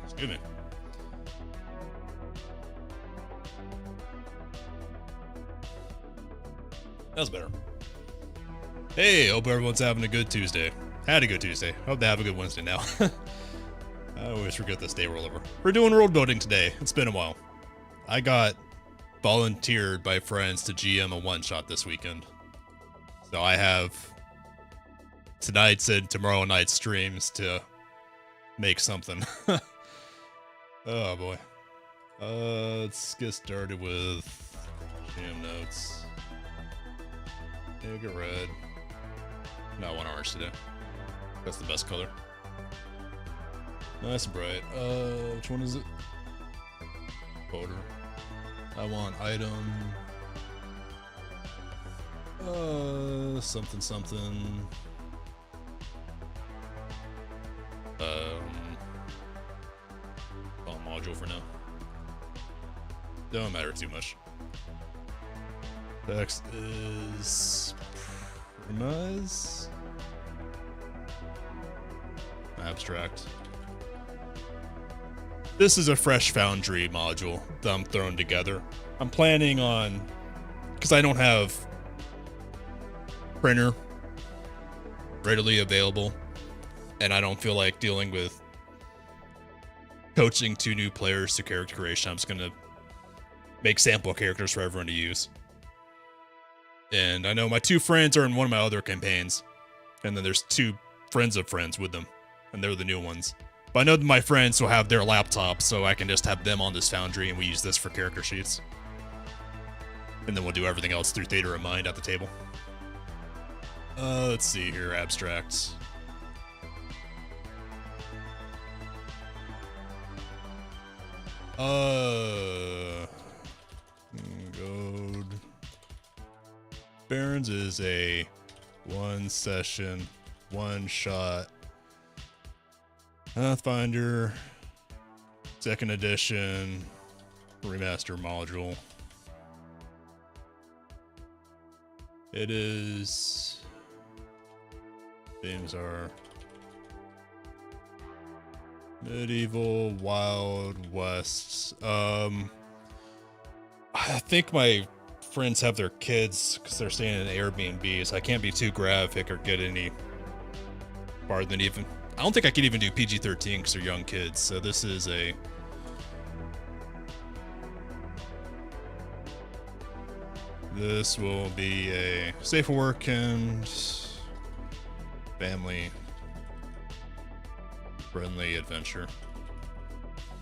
Excuse me. That's better. Hey, hope everyone's having a good Tuesday. Had a good Tuesday. Hope they have a good Wednesday now. I always forget this day rollover. We're doing world building today. It's been a while. I got volunteered by friends to GM a one-shot this weekend. So I have tonight's and tomorrow night's streams to make something. Oh boy. Let's get started with GM notes. Yeah, get red. No, I want orange today. That's the best color. Nice and bright. Which one is it? Folder. I want item. Something something. All module for now. Don't matter too much. Text is premise. Abstract. This is a fresh Foundry module that I'm throwing together. I'm planning on, because I don't have printer readily available, and I don't feel like dealing with coaching 2 new players to character creation. I'm just gonna make sample characters for everyone to use. And I know my 2 friends are in one of my other campaigns, and then there's 2 friends of friends with them, and they're the new ones. But I know that my friends will have their laptops, so I can just have them on this Foundry, and we use this for character sheets. And then we'll do everything else through Theater of Mind at the table. Let's see here, abstracts. Gold. Barrens is a 1 session, 1 shot. Pathfinder, 2nd edition, remaster module. It is. Themes are medieval, Wild West. I think my friends have their kids because they're staying in Airbnb, so I can't be too graphic or get any farther than even. I don't think I could even do PG-13 because they're young kids. So this is a. This will be a safe for work and family friendly adventure.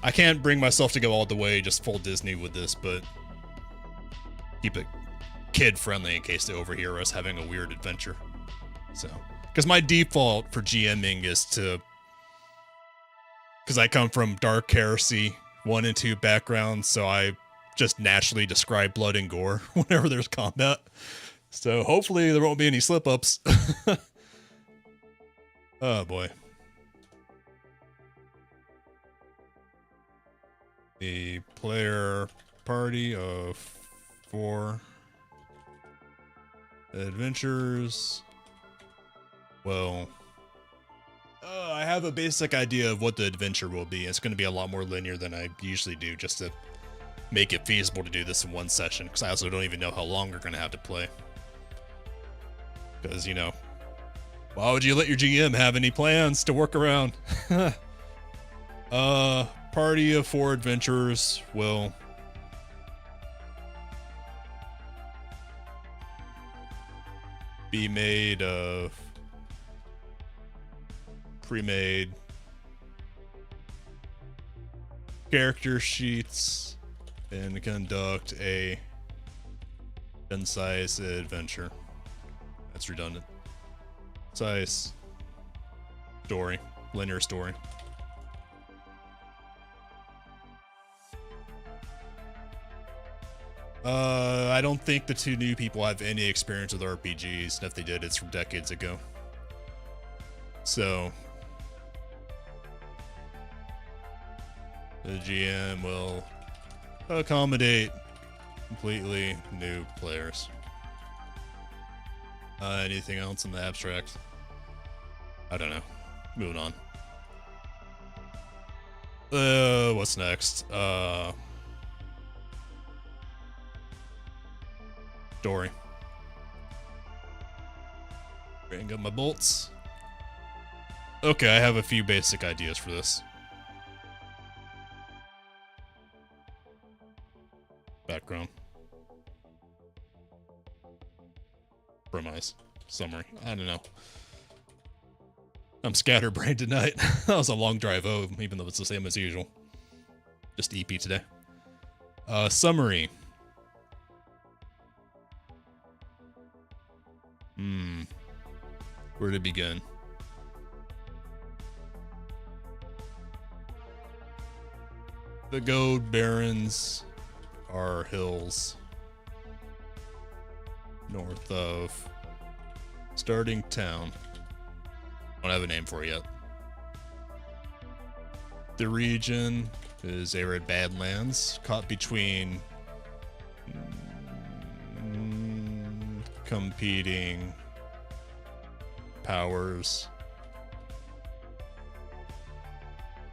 I can't bring myself to go all the way just full Disney with this, but keep it kid friendly in case they overhear us having a weird adventure. So, because my default for GMing is to, because I come from Dark Heresy 1 and 2 background, so I just naturally describe blood and gore whenever there's combat. So hopefully there won't be any slip-ups. Oh boy. The player party of 4 adventures. Well, I have a basic idea of what the adventure will be. It's going to be a lot more linear than I usually do, just to make it feasible to do this in 1 session, because I also don't even know how long we're going to have to play. Because, you know, why would you let your GM have any plans to work around? Party of 4 adventurers will be made of pre-made character sheets and conduct a concise adventure. That's redundant. Concise story, linear story. I don't think the 2 new people have any experience with RPGs, and if they did, it's from decades ago. So the GM will accommodate completely new players. Anything else in the abstract? I don't know. Moving on. What's next? Story. Bring up my bolts. Okay, I have a few basic ideas for this. Background. Premise. Summary. I don't know. I'm scatterbrained tonight. That was a long drive home, even though it's the same as usual. Just EP today. Summary. Where to begin? The Gold Barrens are hills north of starting town. I don't have a name for it yet. The region is arid badlands caught between competing powers.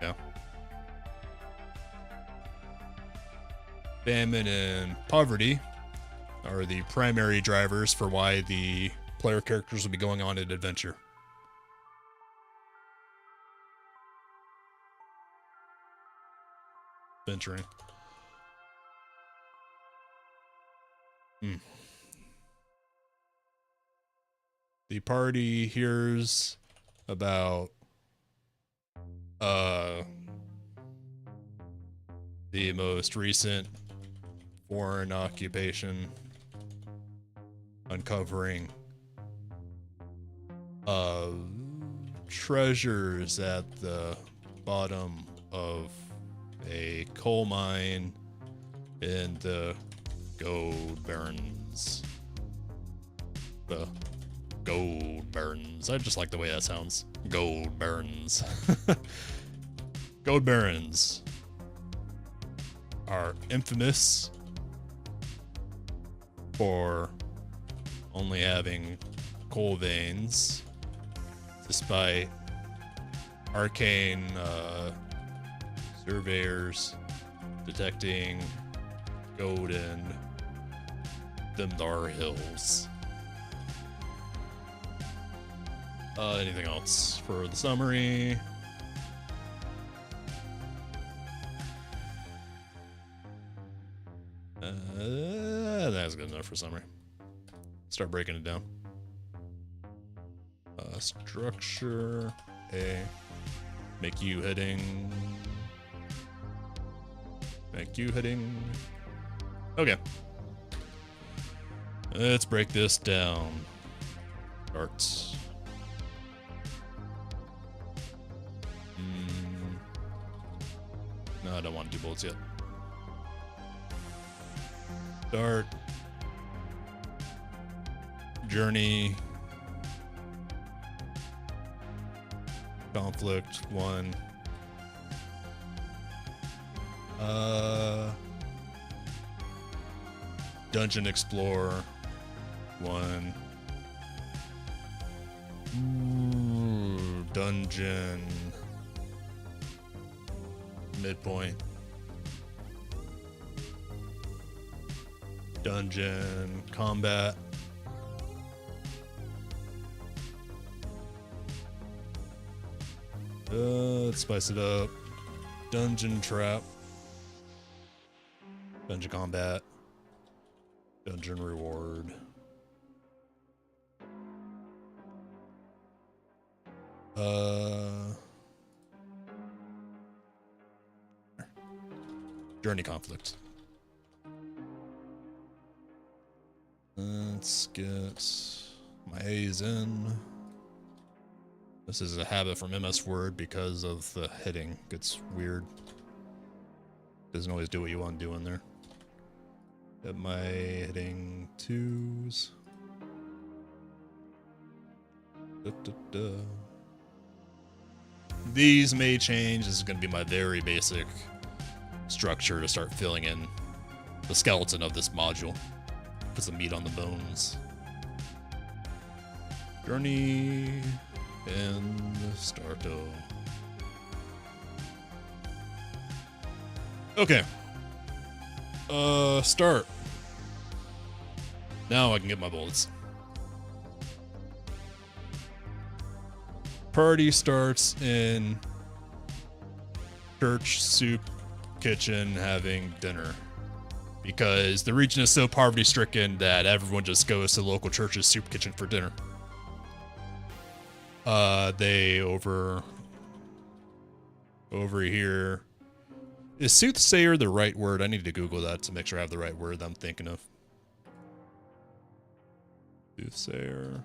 Yeah. Famine and poverty are the primary drivers for why the player characters will be going on an adventure. Venturing. The party hears about the most recent foreign occupation uncovering treasures at the bottom of a coal mine in the Gold Barrens. The Gold Barrens. I just like the way that sounds. Gold Barrens. Gold Barrens are infamous for only having coal veins, despite arcane surveyors detecting gold in them thar hills. Anything else for the summary? That's good enough for summary. Start breaking it down. Structure A. Make you heading. Okay. Let's break this down. Starts. No, I don't want to do bullets yet. Start. Journey. Conflict 1. Dungeon Explorer 1. Dungeon midpoint. Dungeon combat. Let's spice it up. Dungeon trap. Dungeon combat. Dungeon reward. Journey conflict. Let's get my A's in. This is a habit from MS Word because of the heading. Gets weird. Doesn't always do what you want to do in there. Get my heading 2s. These may change. This is going to be my very basic structure to start filling in the skeleton of this module. Put some meat on the bones. Journey and Starto. Okay. Start. Now I can get my bullets. Party starts in church soup kitchen having dinner. Because the region is so poverty-stricken that everyone just goes to the local church's soup kitchen for dinner. They over here. Is soothsayer the right word? I need to Google that to make sure I have the right word that I'm thinking of. Soothsayer.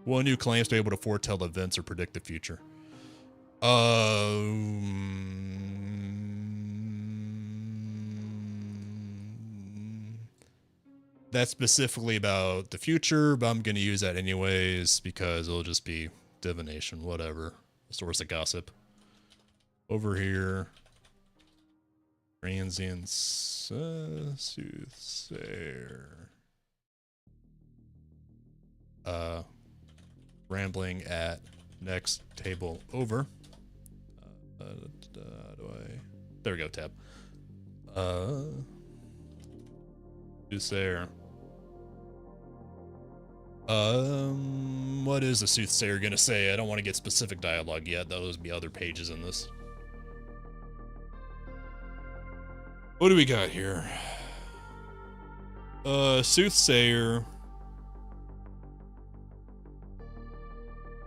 One who claims to be able to foretell events or predict the future. That's specifically about the future, but I'm going to use that anyways because it'll just be divination, whatever. Source of gossip. Over here. Transience, soothsayer. Rambling at next table over. There we go, tab. Soothsayer. What is the soothsayer gonna say? I don't want to get specific dialogue yet. Those be other pages in this. What do we got here? Soothsayer.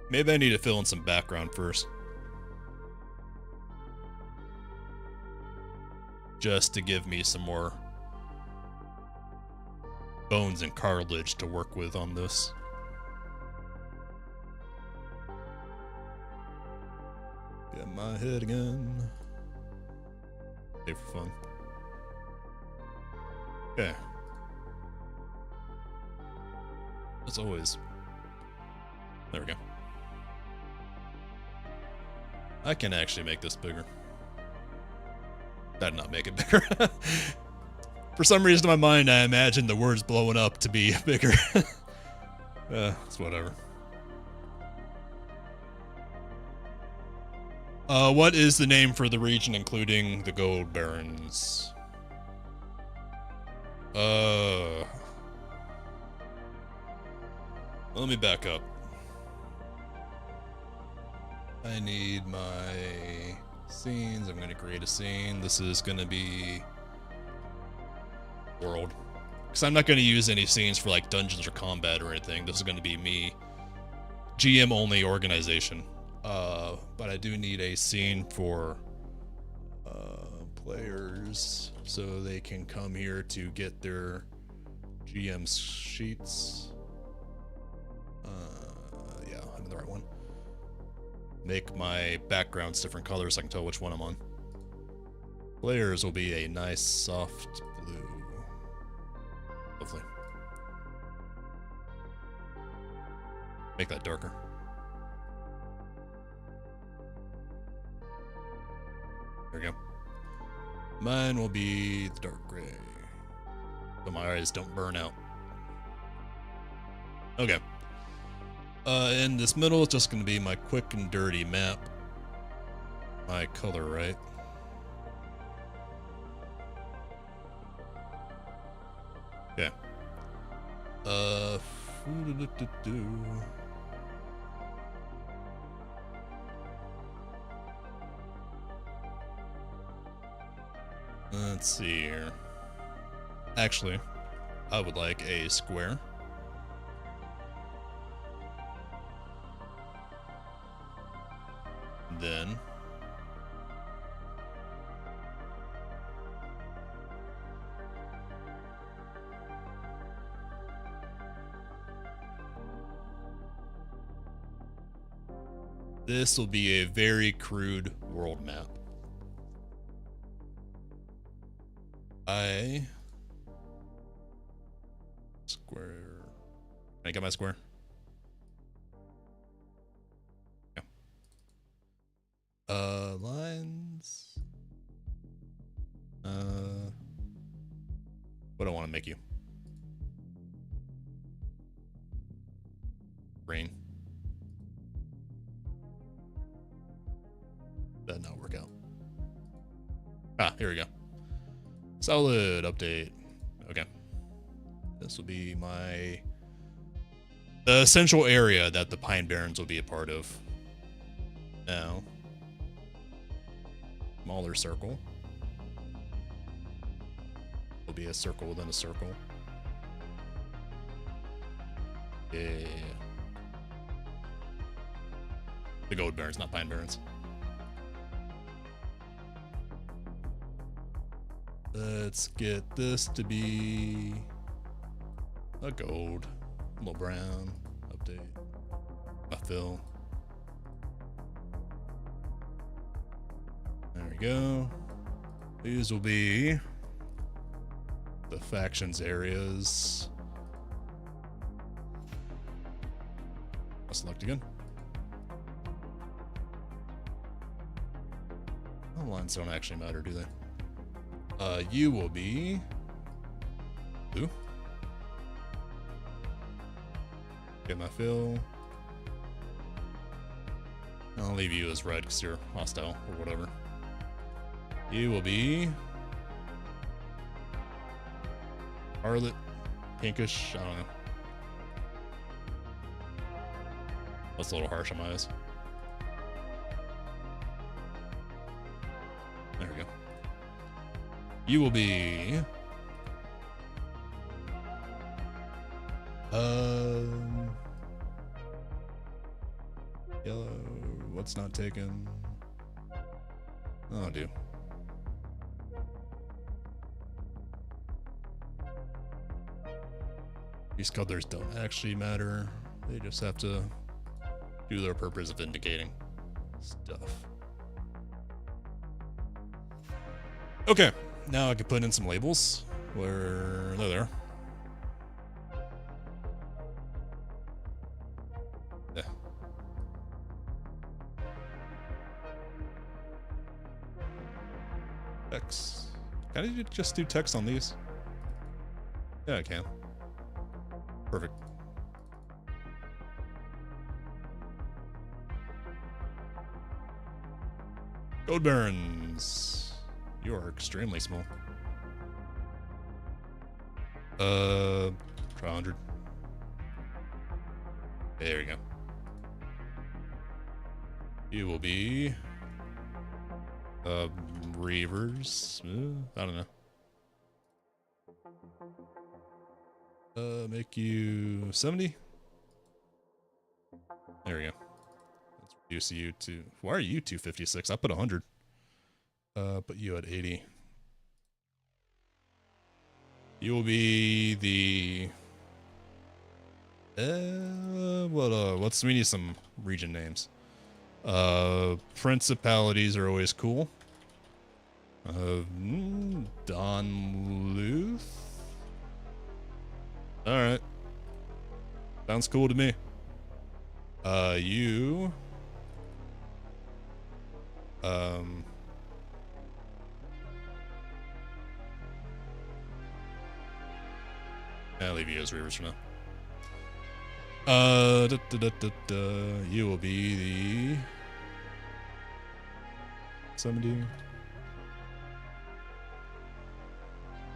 Maybe I need to fill in some background first. Just to give me some more bones and cartilage to work with on this. Get my head again. Stay for fun. Okay. As always. There we go. I can actually make this bigger. That'd not make it bigger. For some reason in my mind, I imagined the words blowing up to be bigger. It's whatever. What is the name for the region, including the gold barrens? Let me back up. I need my scenes. I'm going to create a scene. This is going to be world. Because I'm not going to use any scenes for like dungeons or combat or anything. This is going to be me. GM only organization. But I do need a scene for players so they can come here to get their GM sheets. Yeah, I'm in the right one. Make my backgrounds different colors so I can tell which one I'm on. Players will be a nice soft blue. Lovely. Make that darker. There we go. Mine will be the dark gray. So my eyes don't burn out. Okay. In this middle, it's just going to be my quick and dirty map. My color, right? Yeah. Let's see here. Actually, I would like a square. Then this will be a very crude world map. Square. Can I get my square? Lines. What do I want to make you? Green. That'd not work out. Ah, here we go. Solid update. Okay. This will be the central area that the Pine Barrens will be a part of. Now, smaller circle. Will be a circle within a circle. Yeah. The Gold Barrens, not Pine Barrens. Let's get this to be a gold, a little brown, update, a fill. There we go. These will be the factions areas. I'll select again. Oh, lines don't actually matter, do they? You will be blue. Get my fill. I'll leave you as red because you're hostile or whatever. You will be Harlot, pinkish, I don't know. That's a little harsh on my eyes. There we go. You will be yellow. What's not taken? Oh, dude. These colors don't actually matter. They just have to do their purpose of indicating stuff. Okay, now I can put in some labels. Where they're there. Yeah. Text. Can I just do text on these? Yeah, I can. Perfect. Gold Barrens. You are extremely small. Try 100. There we go. You will be Reavers. I don't know. Make you 70. There we go. Let's reduce you to. Why are you 256? I put 100. Put you at 80. You will be the. We need some region names. Principalities are always cool. Donluth. All right. Sounds cool to me. You. I'll leave you as Reavers for now. You will be the 70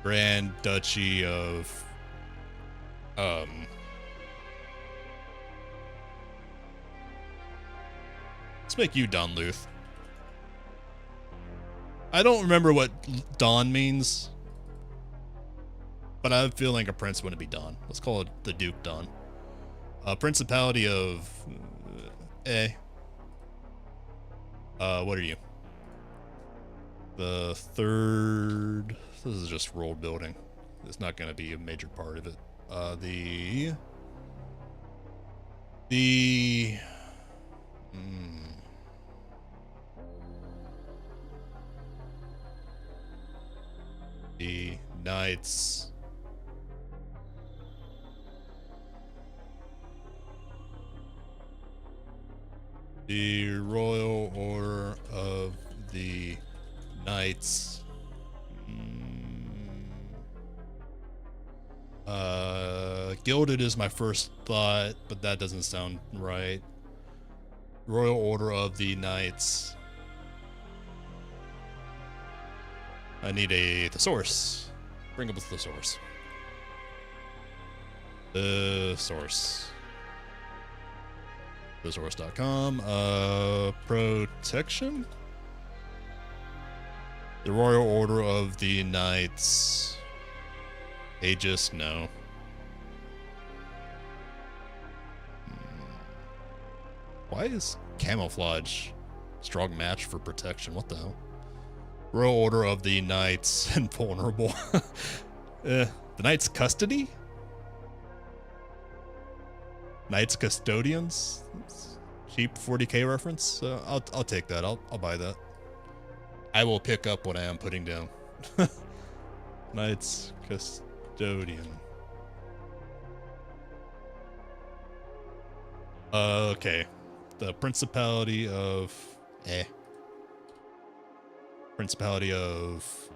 Grand Duchy of let's make you Donluth. I don't remember what Don means, but I have a feeling a prince wouldn't be Don. Let's call it the Duke Don. Principality of what are you? The third. This is just world building. It's not going to be a major part of it. The Knights. The Royal Order of the Knights. Gilded is my first thought, but that doesn't sound right. Royal Order of the Knights. I need a thesaurus. Bring up the source. The source. Thesaurus.com. Protection? The Royal Order of the Knights. Aegis? No. Why is camouflage strong match for protection? What the hell? Royal Order of the Knights Invulnerable. The Knights Custody? Knights Custodians? Cheap 40k reference? I'll take that. I'll buy that. I will pick up what I am putting down. Knights Custodian. Okay. The Principality of... Principality of...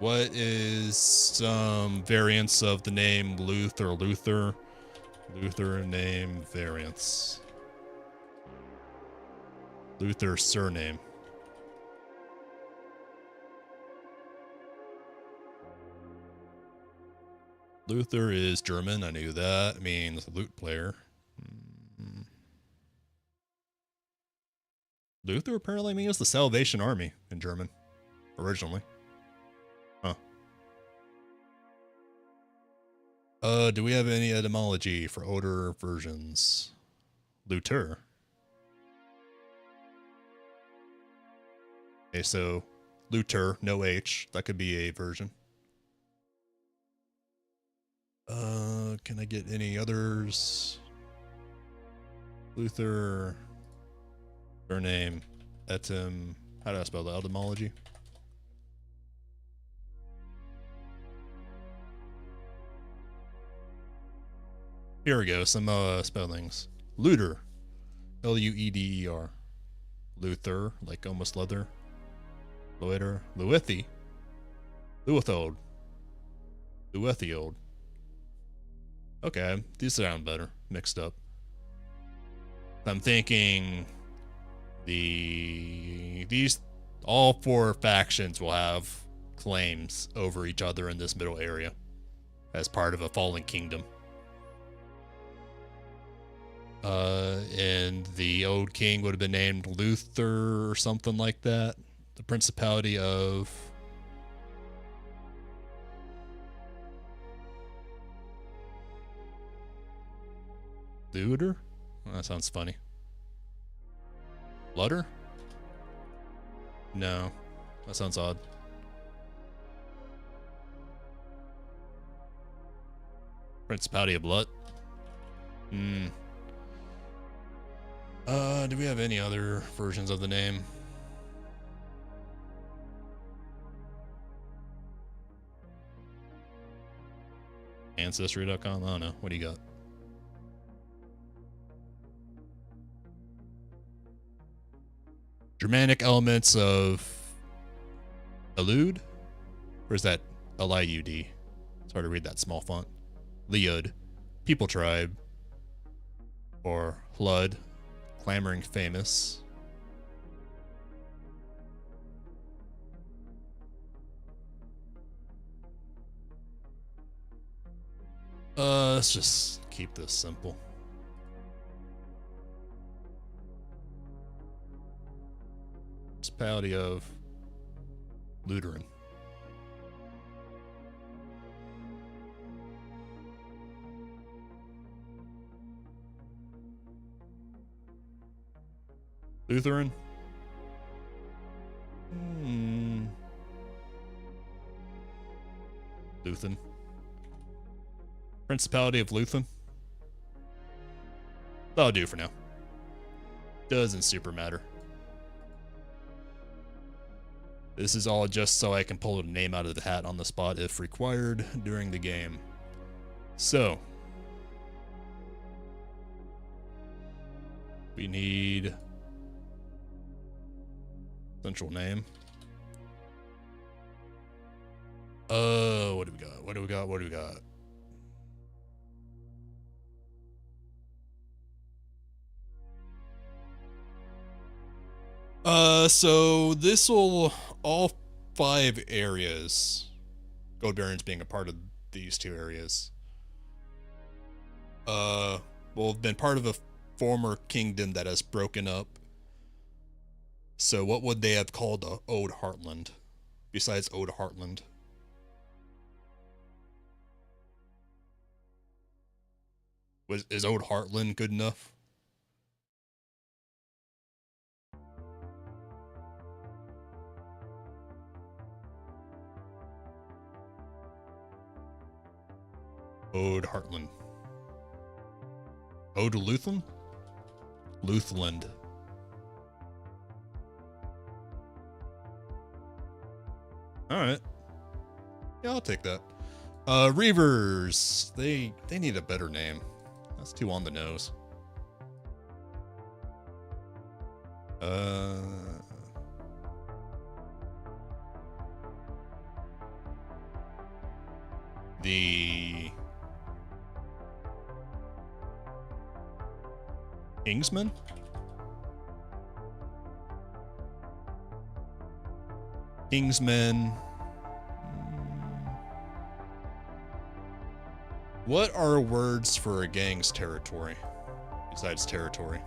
What is some variants of the name Luther? Luther name variants. Luther surname. Luther is German, I knew that. I mean, lute player. Luther apparently means the Salvation Army in German, originally. Huh. Do we have any etymology for older versions? Luther. Okay, so Luther, no H. That could be a version. Can I get any others? Luther, surname, etym. How do I spell the etymology? Here we go, some spellings. Luder, L-U-E-D-E-R. Luther, like almost leather. Loiter, Luithi, Luithold, Luethiold. Okay, these sound better, mixed up. I'm thinking these all four factions will have claims over each other in this middle area as part of a fallen kingdom. And the old king would have been named Luther or something like that. The Principality of... Luder? Well, that sounds funny. Lutter? No. That sounds odd. Principality of Blut? Do we have any other versions of the name? Ancestry.com? I don't know. What do you got? Germanic elements of Alud? Or is that L-I-U-D? It's hard to read that small font. Leod. People tribe. Or Hlud. Clamoring famous. Let's just keep this simple. Principality of Lutheran. Lutheran? Luthen. Principality of Luthen. That'll do for now. Doesn't super matter. This is all just so I can pull a name out of the hat on the spot if required during the game. So, we need central name. What do we got? What do we got? What do we got? So this will all 5 areas. Gold Barrens being a part of these 2 areas. Will have been part of a former kingdom that has broken up. So what would they have called Old Heartland, besides Old Heartland? Is Old Heartland good enough? Old Heartland. Old Luthland? Luthland. Alright. Yeah, I'll take that. Reavers. They need a better name. That's too on the nose. The Kingsman? Kingsmen. What are words for a gang's territory? Besides territory.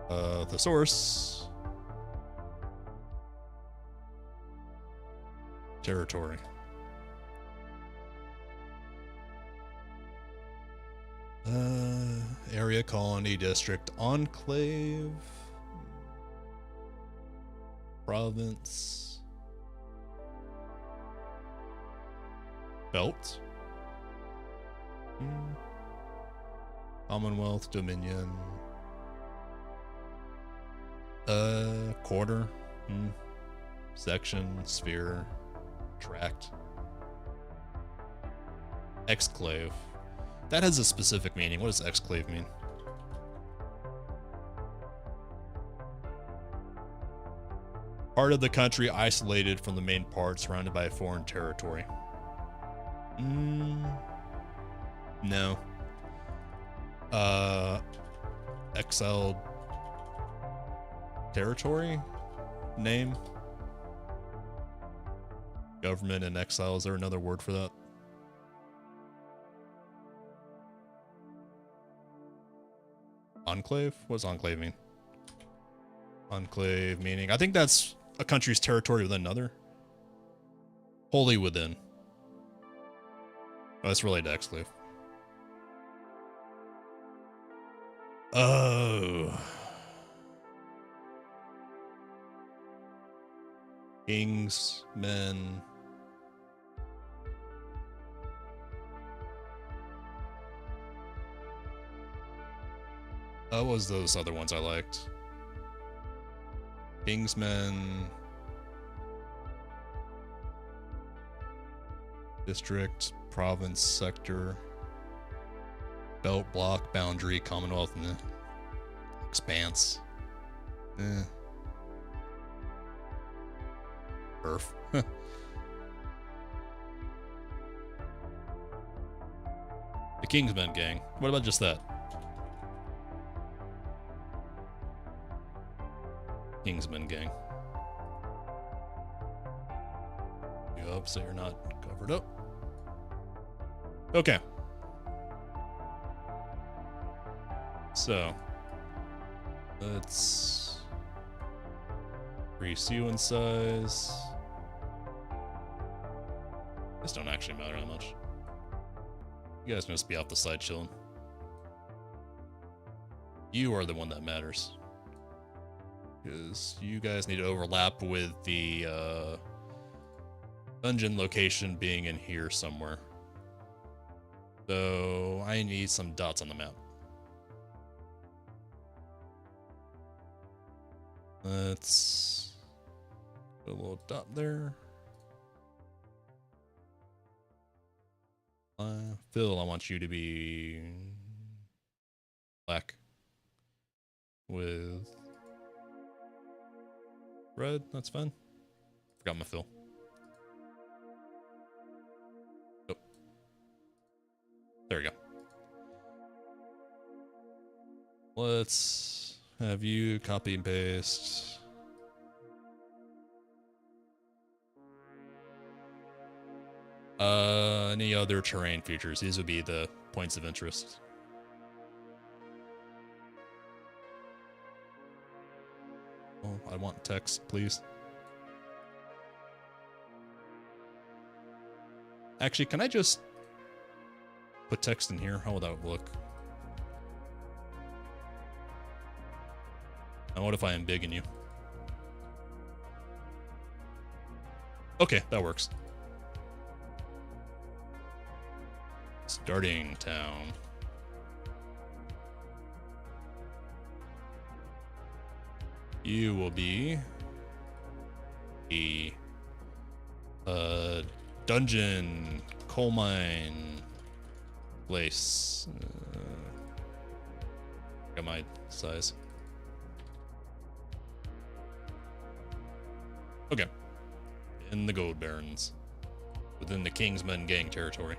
Thesaurus. Territory. Area, colony, district, enclave, province, belt, Commonwealth, Dominion, quarter, section, sphere, tract, exclave. That has a specific meaning. What does exclave mean? Part of the country isolated from the main part, surrounded by a foreign territory. No. Exiled territory? Name? Government in exile. Is there another word for that? Enclave? What does enclave mean? Enclave meaning, I think that's a country's territory within another. Wholly within. Oh, that's related to exclave. Oh. Kings, men. What was those other ones I liked? Kingsmen. District, province, sector. Belt, block, boundary, commonwealth, and the expanse. Earth. The Kingsmen gang. What about just that? Kingsman gang. Yup, so you're not covered up. Okay. So let's increase you in size. This don't actually matter that much. You guys must be off the side chilling. You are the one that matters. Because you guys need to overlap with the dungeon location being in here somewhere. So I need some dots on the map. Let's put a little dot there. Phil, I want you to be black with red. That's fine. Forgot my fill. Oh. There we go. Let's have you copy and paste. Any other terrain features? These would be the points of interest. Oh, I want text, please. Actually, can I just put text in here? How will that look? And what if I embiggen you? Okay, that works. Starting town. You will be a dungeon, coal mine place. Got my size. Okay. In the Gold Barrens, within the Kingsmen gang territory.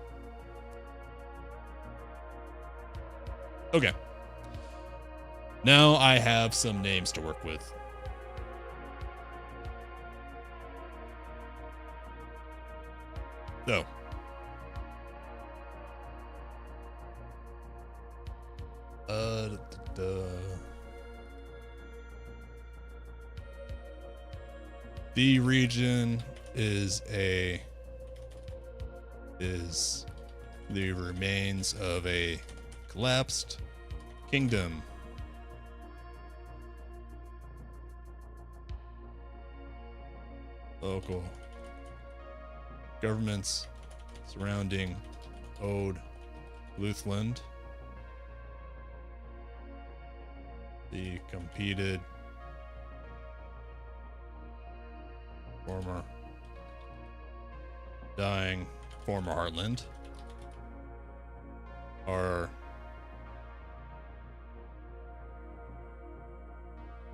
Okay. Now I have some names to work with. So. The region is the remains of a collapsed kingdom. Local governments surrounding Ode Luthland. The competed former dying former Heartland are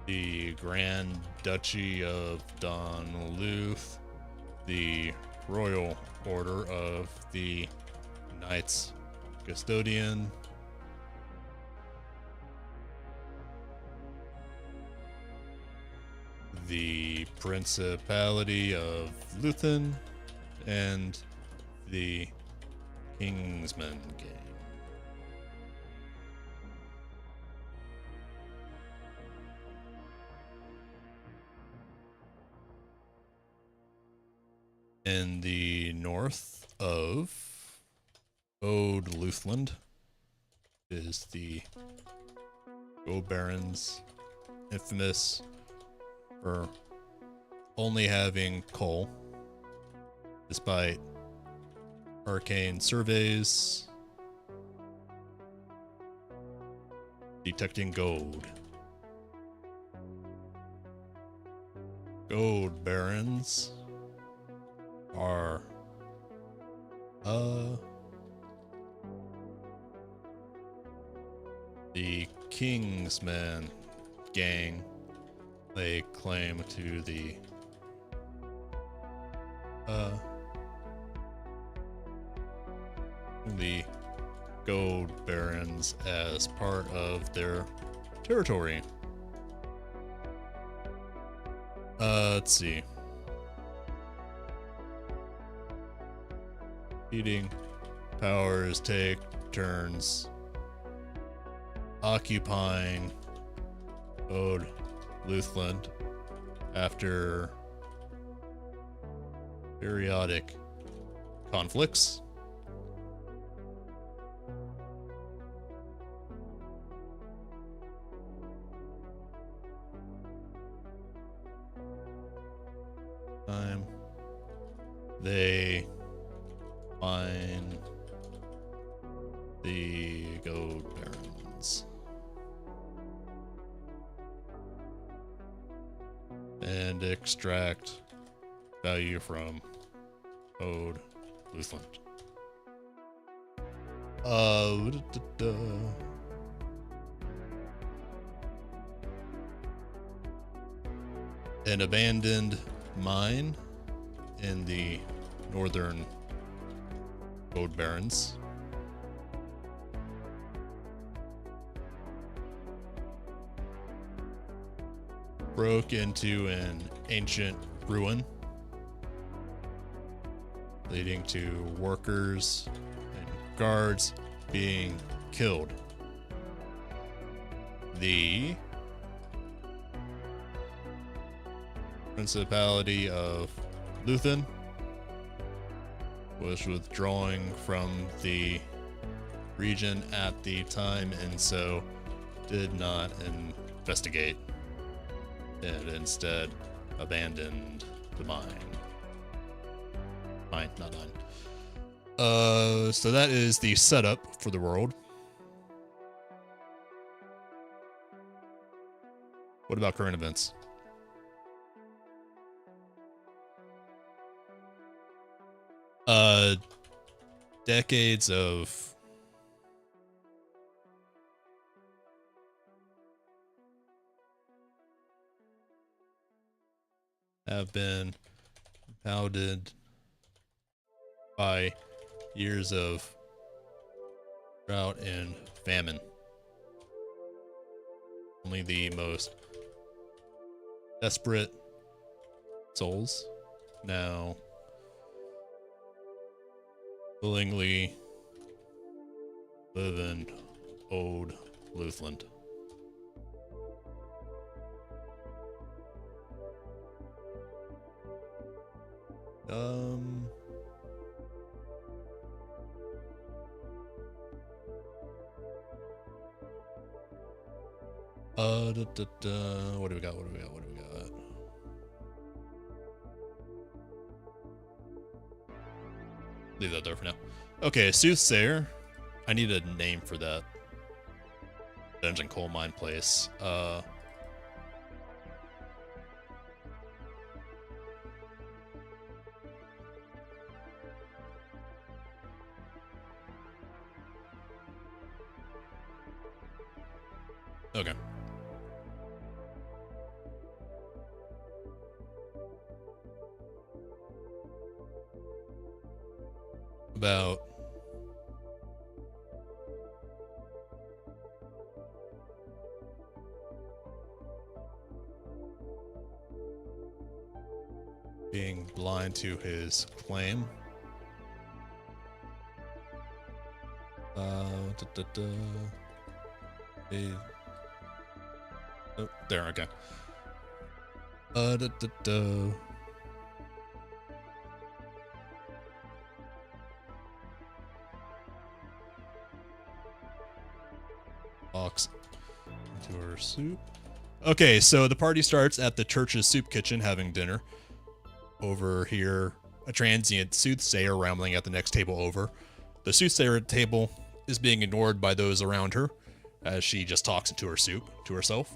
the Grand Duchy of Donluth, the Royal Order of the Knights Custodian, the Principality of Luthen, and the Kingsman gang. In the north of Ode Luthland is the Gold Barrens, infamous for only having coal, despite arcane surveys detecting gold. Gold Barrens are the Kingsman gang. They claim to the Gold Barrens as part of their territory. Let's see. Heating powers take turns occupying Ode Luthland after periodic conflicts. They find the Gold Barrens and extract value from Ode Luthland. An abandoned mine in the northern Gold Barrens. broke into an ancient ruin, leading to workers and guards being killed. The Principality of Luthen was withdrawing from the region at the time and so did not investigate and instead abandoned the mine. Mine, not mine. So that is the setup for the world. What about current events? Decades of have been compounded by years of drought and famine. Only the most desperate souls now willingly live in old Luthland. What do we got? Leave that there for now. Okay, Soothsayer. I need a name for that dungeon coal mine place. Okay. About being blind to his claim. Oh, there, okay. Box into her soup. Okay, so the party starts at the church's soup kitchen having dinner. Over here, a transient soothsayer rambling at the next table over. The soothsayer table is being ignored by those around her as she just talks into her soup to herself.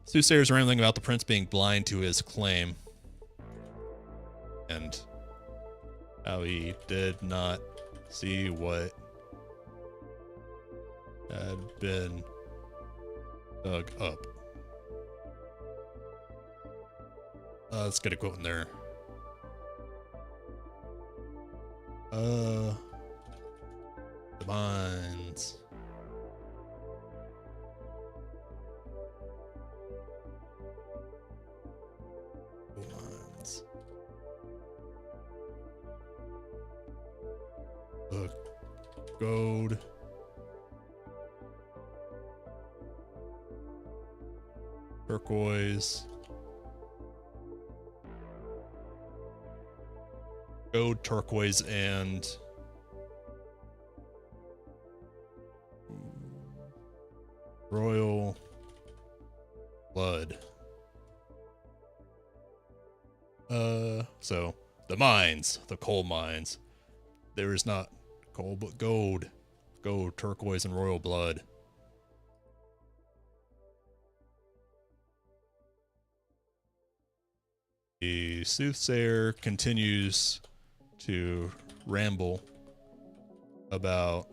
Soothsayer's rambling about the prince being blind to his claim and how he did not see what had been dug up. Let's get a quote in there. The mines. The gold. Turquoise. Gold, turquoise, and royal blood. So the mines, the coal mines. There is not coal, but gold. Gold, turquoise, and royal blood. The soothsayer continues to ramble about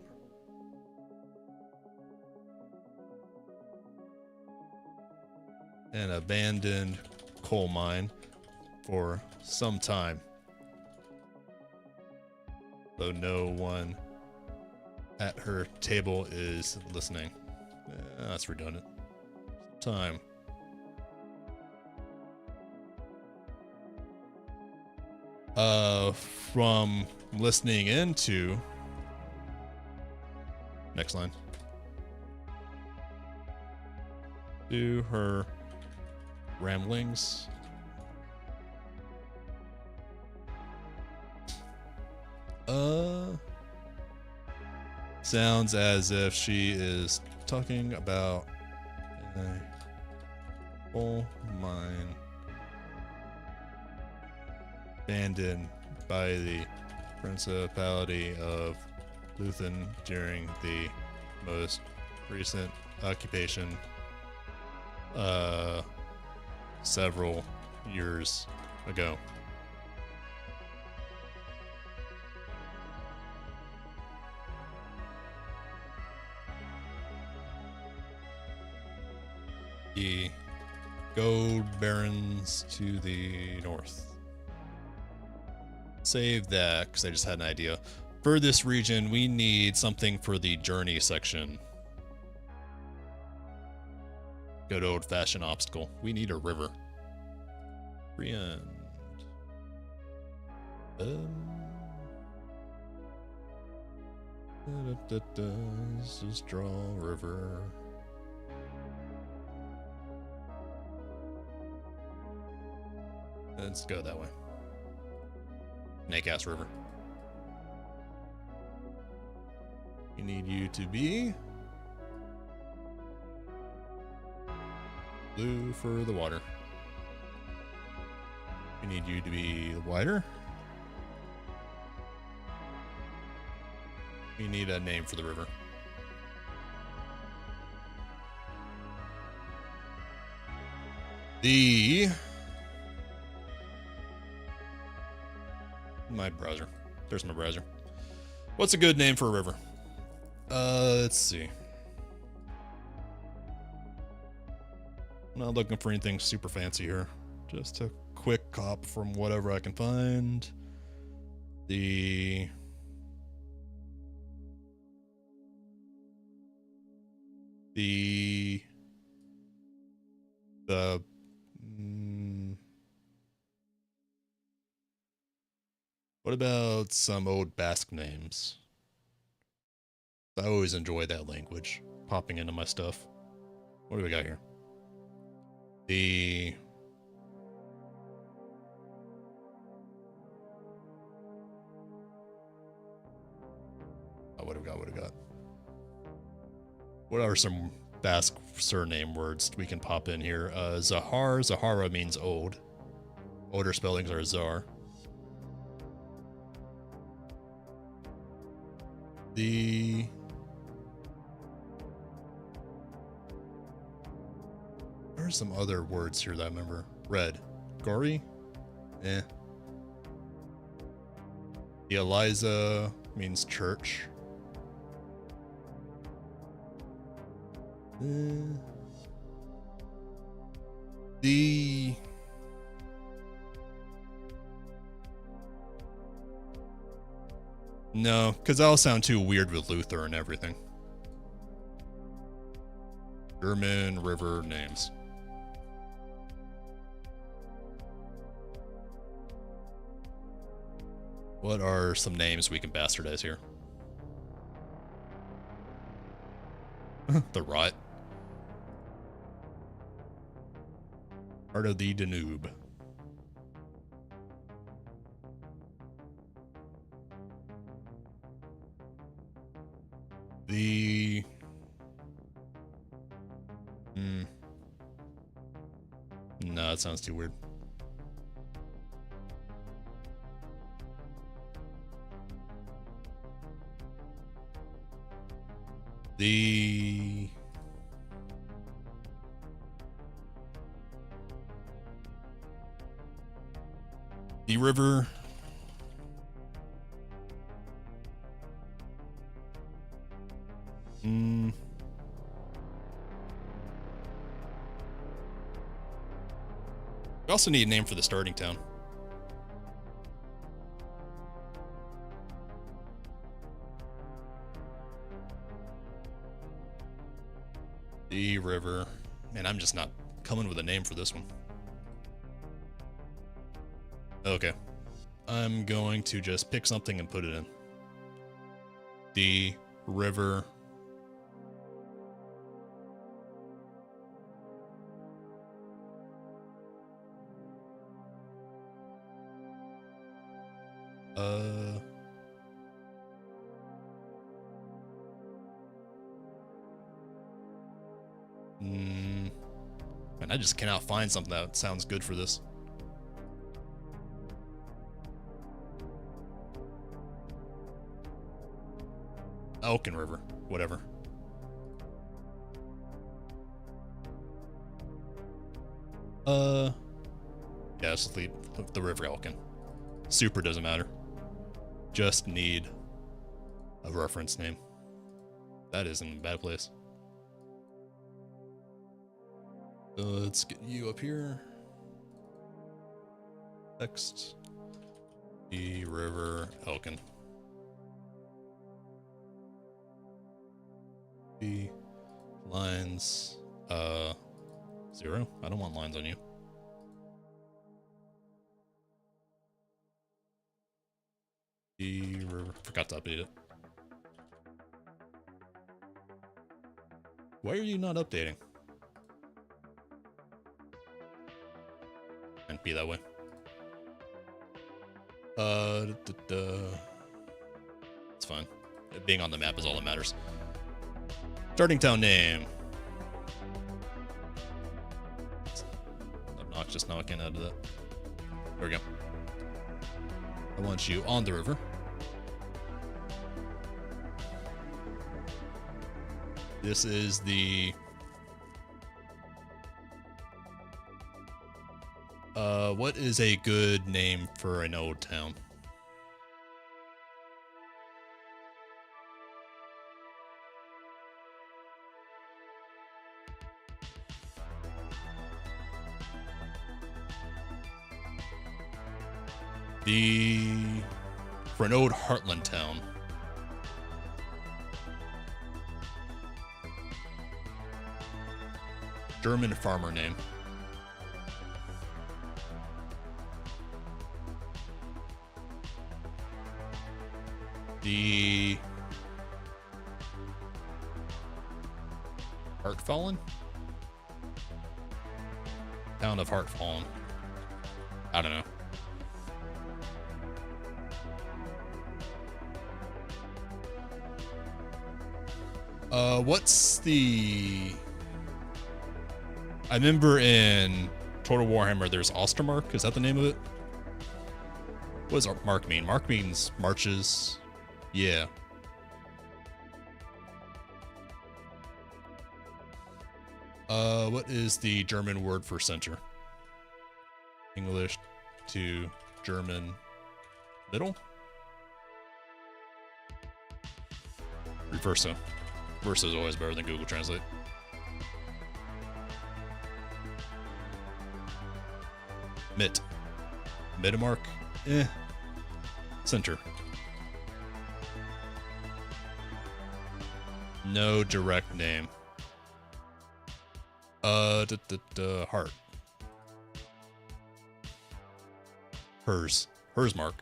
an abandoned coal mine for some time, though no one at her table is listening. That's redundant. time. From listening into next line to her ramblings, sounds as if she is talking about a coal mine abandoned by the Principality of Luthen during the most recent occupation several years ago. The gold barrens to the north. Save that, because I just had an idea. For this region, we need something for the journey section. Good old-fashioned obstacle. We need a river. Friend. Let's just draw a river. Let's go that way. Snake-ass river. We need you to be blue for the water. We need you to be wider. We need a name for the river. My browser. There's my browser. What's a good name for a river? Let's see. I'm not looking for anything super fancy here. Just a quick cop from whatever I can find. What about some old Basque names? I always enjoy that language popping into my stuff. What do we got here? What do we got? What do we got? What are some Basque surname words we can pop in here? Zahar. Zahara means old. Older spellings are Zar. There's some other words here that I remember. Red. Gory? Eh. The Eliza means church. No, because that'll sound too weird with Luther and everything. German river names. What are some names we can bastardize here? The Rot. Heart of the Danube. No, that sounds too weird. The river. We also need a name for the starting town. The river. Man, I'm just not coming with a name for this one. Okay. I'm going to just pick something and put it in. The river. Man, I just cannot find something that sounds good for this. Elkin River, whatever. Yeah, let's leave the River Elkin. Super doesn't matter. Just need a reference name. That is in a bad place. Let's get you up here. Text. The River Elkin. The lines, 0. I don't want lines on you. The river. Forgot to update it. Why are you not updating? And be that way. It's fine. Being on the map is all that matters. Starting town name. It's obnoxious now I can't add to that. There we go. I want you on the river. This is the what is a good name for an old town? For an old heartland town. German farmer name. The Hartfallen? Town of Hartfallen. I don't know. What's the... I remember in Total Warhammer there's Ostermark. Is that the name of it? What does Mark mean? Mark means marches. Yeah. What is the German word for center? English to German middle? Versa. Versa is always better than Google Translate. Mitt. Midmark? Center. No direct name. Heart. Hers. Hers mark.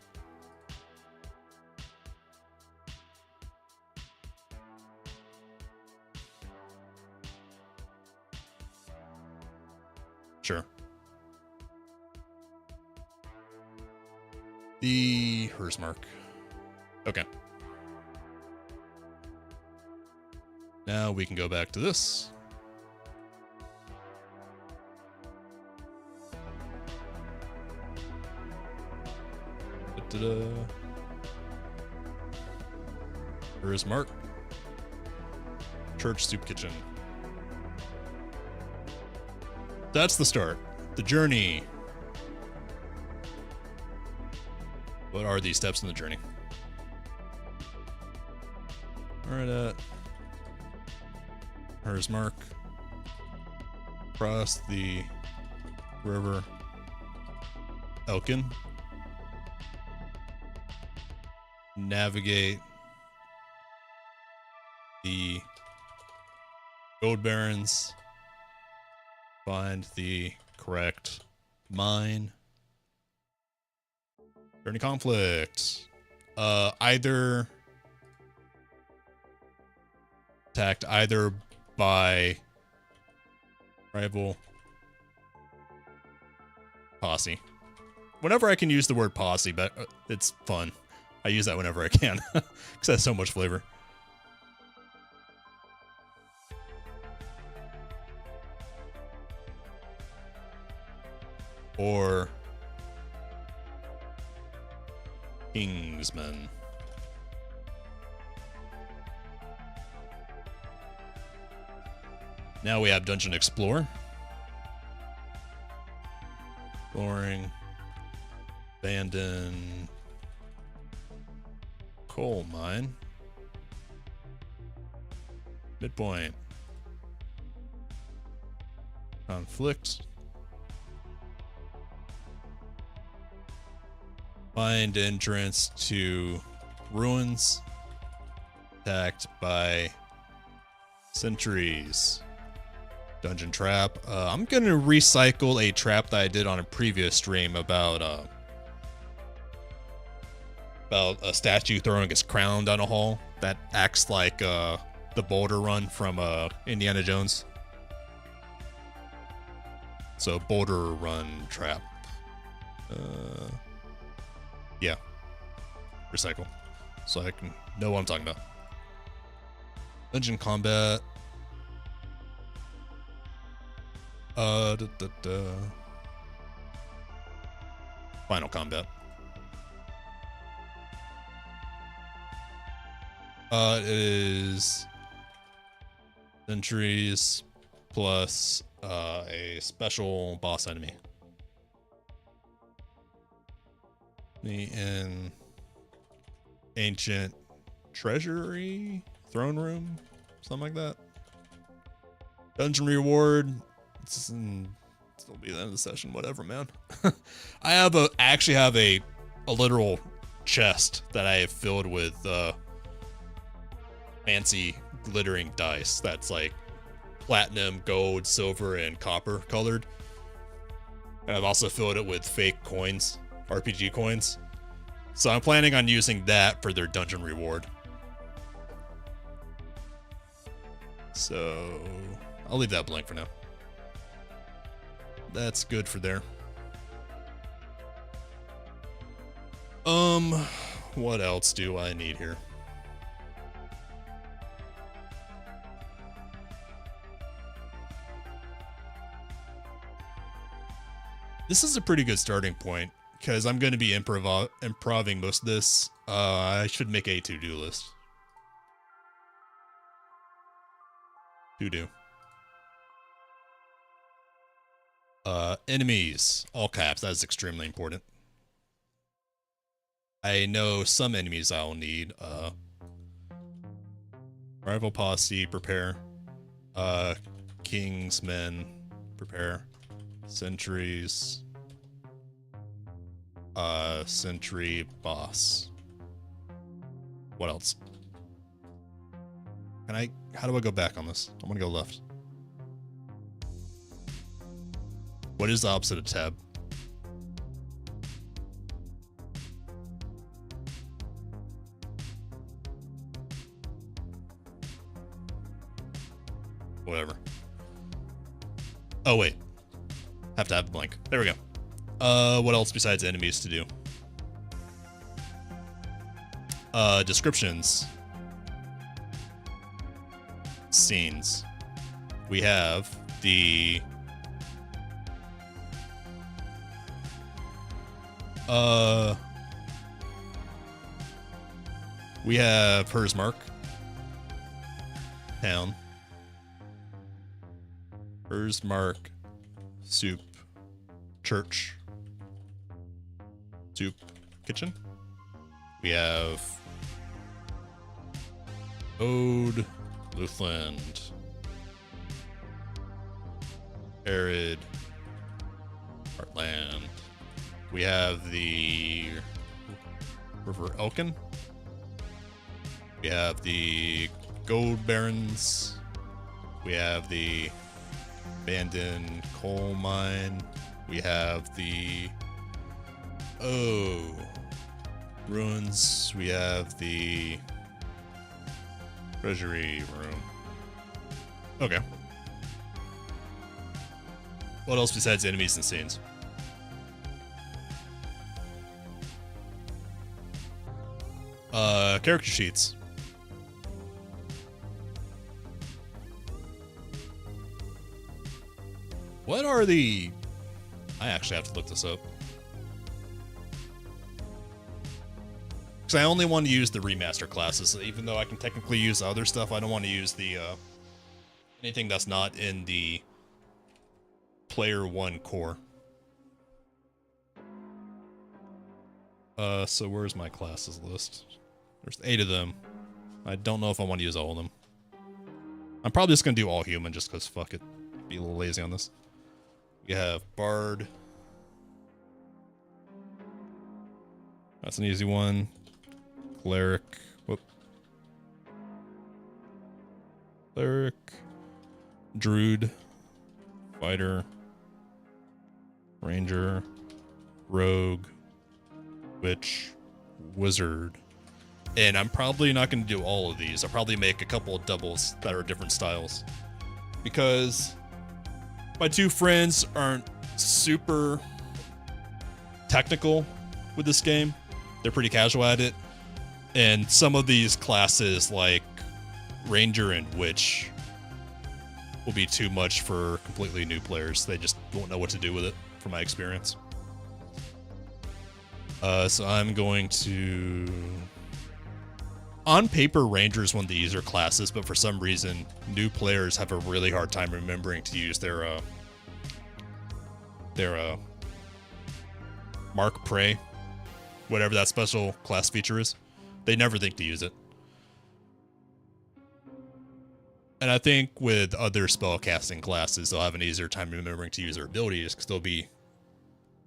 Sure. The hers mark. Okay. Now we can go back to this. Hers mark. Church soup kitchen. That's the start. The journey. What are these steps in the journey? Alright, hers mark. Cross the river Elkin. Navigate the gold barrens. Find the correct mine. Any conflict? Either attacked either by rival posse. Whenever I can use the word posse, but it's fun. I use that whenever I can because it has so much flavor. Or Kingsman. Now we have Dungeon Explore. Exploring. Abandon. Coal mine. Midpoint. Conflict. Find entrance to ruins. Attacked by sentries. Dungeon trap. I'm gonna recycle a trap that I did on a previous stream about a statue throwing its crown down a hall that acts like the boulder run from Indiana Jones. So boulder run trap. Yeah. Recycle. So I can know what I'm talking about. Dungeon combat. Final combat. It is sentries plus a special boss enemy. In ancient treasury, throne room, something like that. Dungeon reward. It'll be the end of the session, whatever, man. I actually have a literal chest that I have filled with fancy glittering dice that's like platinum, gold, silver, and copper colored. And I've also filled it with fake coins, RPG coins. So I'm planning on using that for their dungeon reward. So I'll leave that blank for now. That's good for there. What else do I need here? This is a pretty good starting point because I'm going to be improving most of this. I should make a to-do list. To-do. Enemies, all caps. That is extremely important. I know some enemies I'll need. Rival posse, prepare. Kingsmen, prepare. Sentries. Sentry boss. What else? How do I go back on this? I'm gonna go left. What is the opposite of tab? Whatever. Oh, wait. Have to have a blank. There we go. What else besides enemies to do? Descriptions. Scenes. We have the... we have Hers Mark. Town. Hers Mark. Soup. Church. Soup. Kitchen. We have Ode. Luthland. Arid. Heartland. We have the River Elkin. We have the Gold Barrens. We have the abandoned coal mine. We have the ruins. We have the treasury room. Okay. What else besides enemies and scenes? Character sheets. What are the... I actually have to look this up. Because I only want to use the remaster classes. Even though I can technically use other stuff, I don't want to use the, anything that's not in the Player 1 core. So where's my classes list? There's 8 of them. I don't know if I want to use all of them. I'm probably just going to do all human just because fuck it. Be a little lazy on this. We have Bard. That's an easy one. Cleric. Whoop. Cleric. Druid. Fighter. Ranger. Rogue. Witch. Wizard. And I'm probably not going to do all of these. I'll probably make a couple of doubles that are different styles. Because my 2 friends aren't super technical with this game. They're pretty casual at it. And some of these classes, like Ranger and Witch, will be too much for completely new players. They just won't know what to do with it, from my experience. So I'm going to... On paper, Ranger is one of the easier classes, but for some reason, new players have a really hard time remembering to use their Mark Prey, whatever that special class feature is. They never think to use it. And I think with other spellcasting classes, they'll have an easier time remembering to use their abilities because they'll be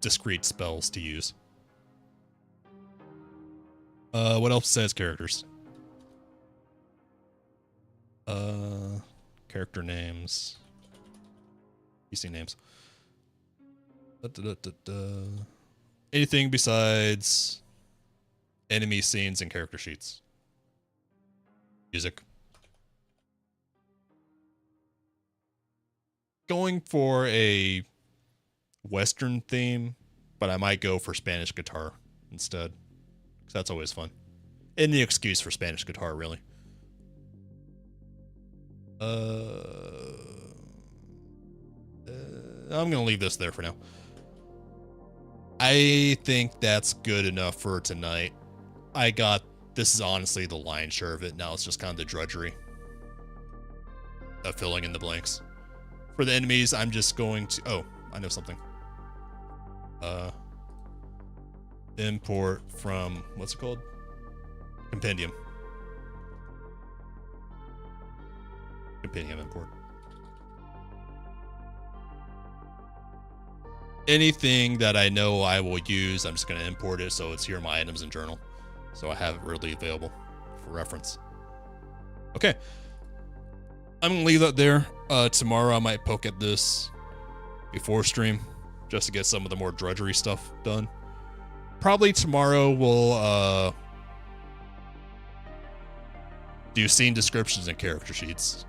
discrete spells to use. What else says characters? Character names. PC names. Anything besides enemy scenes and character sheets. Music. Going for a Western theme, but I might go for Spanish guitar instead. Because that's always fun. Any excuse for Spanish guitar, really. I'm gonna leave this there for now. I think that's good enough for tonight. This is honestly the lion's share of it. Now it's just kind of the drudgery of filling in the blanks. For the enemies, I'm just going to... Oh, I know something. Import from... What's it called? Compendium. Compendium import. Anything that I know I will use, I'm just going to import it so it's here in my items and journal. So I have it readily available for reference. Okay. I'm going to leave that there. Tomorrow I might poke at this before stream just to get some of the more drudgery stuff done. Probably tomorrow we'll do scene descriptions and character sheets.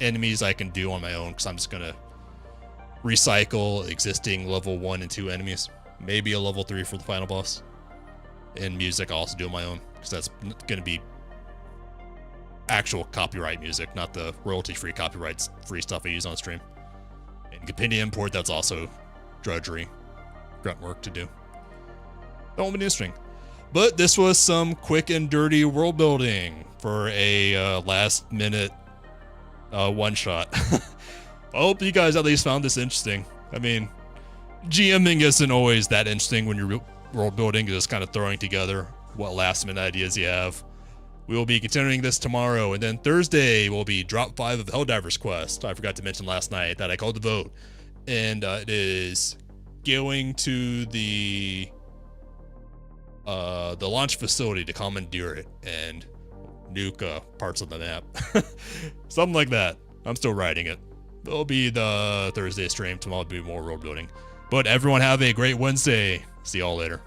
Enemies I can do on my own because I'm just going to recycle existing level 1 and 2 enemies. Maybe a level 3 for the final boss. And music I'll also do on my own because that's going to be actual copyright music, not the royalty-free copyright-free stuff I use on stream. And compendium import, that's also drudgery, grunt work to do. That won't be interesting. But this was some quick and dirty world building for a last-minute one-shot. I hope you guys at least found this interesting. I mean, GMing isn't always that interesting when you're world building, just kind of throwing together what last-minute ideas you have. We will be continuing this tomorrow, and then Thursday will be Drop 5 of Helldiver's Quest. I forgot to mention last night that I called the vote. And it is going to the launch facility to commandeer it and nuke parts of the map. Something like that. I'm still writing it. There'll be the Thursday stream. Tomorrow will be more world building. But everyone have a great Wednesday. See y'all later.